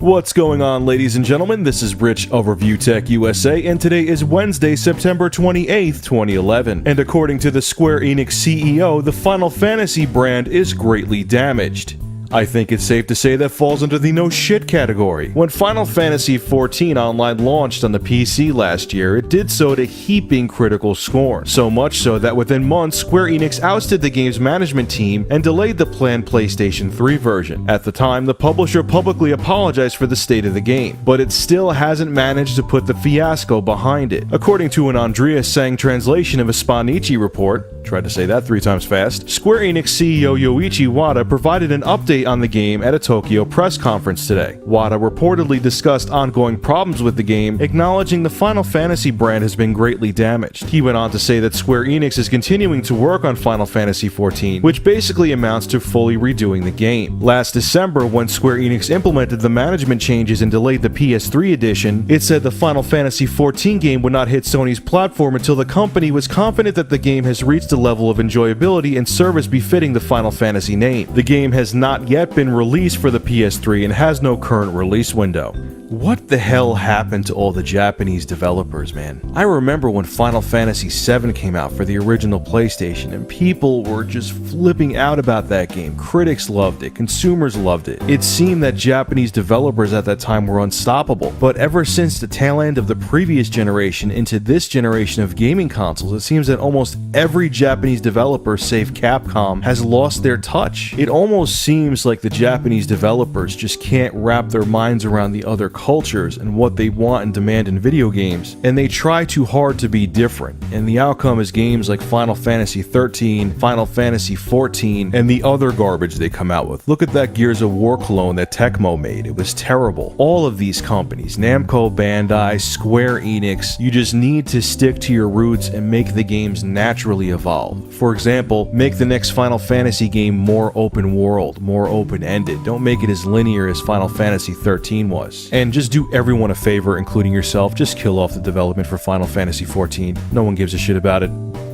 What's going on, ladies and gentlemen? This is Rich of Review Tech USA, and today is Wednesday, September 28th, 2011. And according to the Square Enix CEO, the Final Fantasy brand is greatly damaged. I think it's safe to say that falls under the no shit category. When Final Fantasy XIV Online launched on the PC last year, it did so to heaping critical scorn. So much so that within months, Square Enix ousted the game's management team and delayed the planned PlayStation 3 version. At the time, the publisher publicly apologized for the state of the game, but it still hasn't managed to put the fiasco behind it. According to an Andrea Sang translation of a Spanichi report, tried to say that 3 times fast, Square Enix CEO Yoichi Wada provided an update on the game at a Tokyo press conference today. Wada reportedly discussed ongoing problems with the game, acknowledging the Final Fantasy brand has been greatly damaged. He went on to say that Square Enix is continuing to work on Final Fantasy XIV, which basically amounts to fully redoing the game. Last December, when Square Enix implemented the management changes and delayed the PS3 edition, it said the Final Fantasy XIV game would not hit Sony's platform until the company was confident that the game has reached a level of enjoyability and service befitting the Final Fantasy name. The game has not yet been released for the PS3 and has no current release window. What the hell happened to all the Japanese developers, man? I remember when Final Fantasy VII came out for the original PlayStation and people were just flipping out about that game. Critics loved it, consumers loved it. It seemed that Japanese developers at that time were unstoppable, but ever since the tail end of the previous generation into this generation of gaming consoles, it seems that almost every Japanese developer, save Capcom, has lost their touch. It almost seems like the Japanese developers just can't wrap their minds around the other cultures and what they want and demand in video games, and they try too hard to be different, and the outcome is games like Final Fantasy XIII, Final Fantasy XIV, and the other garbage they come out with. Look at that Gears of War clone that Tecmo made. It was terrible. All of these companies, Namco Bandai, Square Enix, you just need to stick to your roots and make the games naturally evolve. For example, make the next Final Fantasy game more open world, more open-ended. Don't make it as linear as Final Fantasy XIII was. And just do everyone a favor, including yourself, just kill off the development for Final Fantasy XIV. No one gives a shit about it.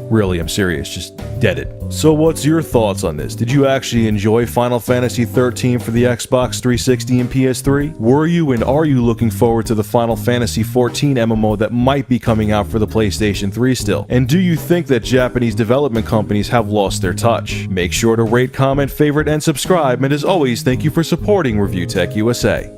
Really, I'm serious, just dead it. So what's your thoughts on this? Did you actually enjoy Final Fantasy XIII for the Xbox 360 and PS3? Were you and are you looking forward to the Final Fantasy XIV MMO that might be coming out for the PlayStation 3 still? And do you think that Japanese development companies have lost their touch? Make sure to rate, comment, favorite, and subscribe, and as always, thank you for supporting Review Tech USA.